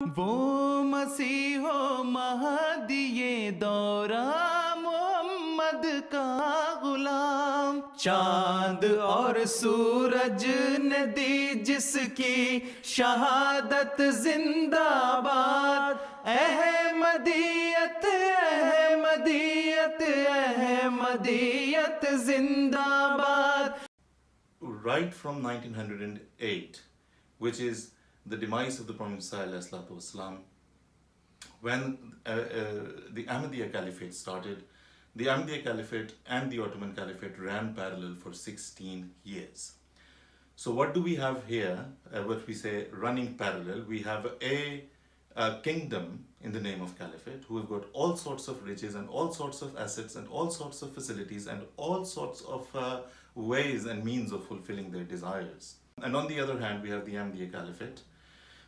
वो मसीहो महदिये दौरा मोहम्मद का गुलाम, चांद और सूरज ने दी जिसकी शहादत जिंदाबाद। अहमदियत अहमदियत अहमदियत जिंदाबाद। Right from 1908, which is the demise of the Prophet ﷺ, when the Ahmadiyya Caliphate started, the Ahmadiyya Caliphate and the Ottoman Caliphate ran parallel for 16 years. So what do we have here, what we say running parallel? We have a kingdom in the name of Caliphate who have got all sorts of riches and all sorts of assets and all sorts of facilities and all sorts of ways and means of fulfilling their desires. And on the other hand, we have the Ahmadiyya Caliphate,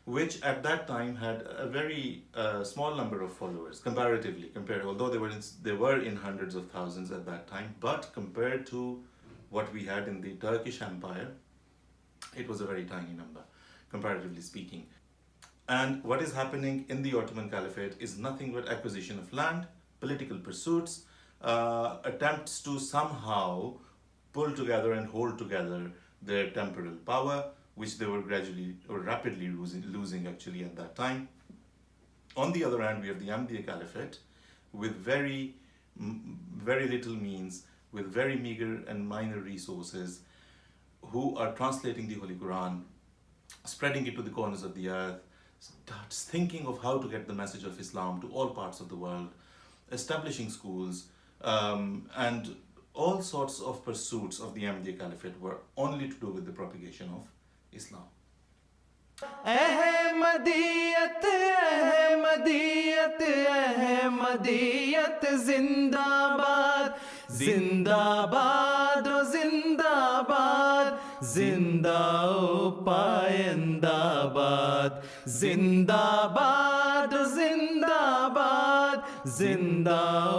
which at that time had a very small number of followers comparatively, although they were in hundreds of thousands at that time, but compared to what we had in the Turkish Empire, it was a very tiny number, comparatively speaking. And what is happening in the Ottoman Caliphate is nothing but acquisition of land, political pursuits, attempts to somehow pull together and hold together their temporal power, which they were gradually or rapidly losing actually at that time. On the other hand, we have the Ahmadiyya Caliphate with very little means, with very meager and minor resources, who are translating the Holy Quran, spreading it to the corners of the earth, starts thinking of how to get the message of Islam to all parts of the world, establishing schools, and all sorts of pursuits of the Ahmadiyya Caliphate were only to do with the propagation of Islam. Ahmadiyyat Ahmadiyyat Ahmadiyyat जिंदाबाद, जिंदाबाद ओ जिंदाबाद, जिंदा ओ पायंदाबाद, जिंदाबाद ओ जिंदाबाद, जिंदा ओ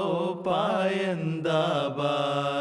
पायंदाबाद।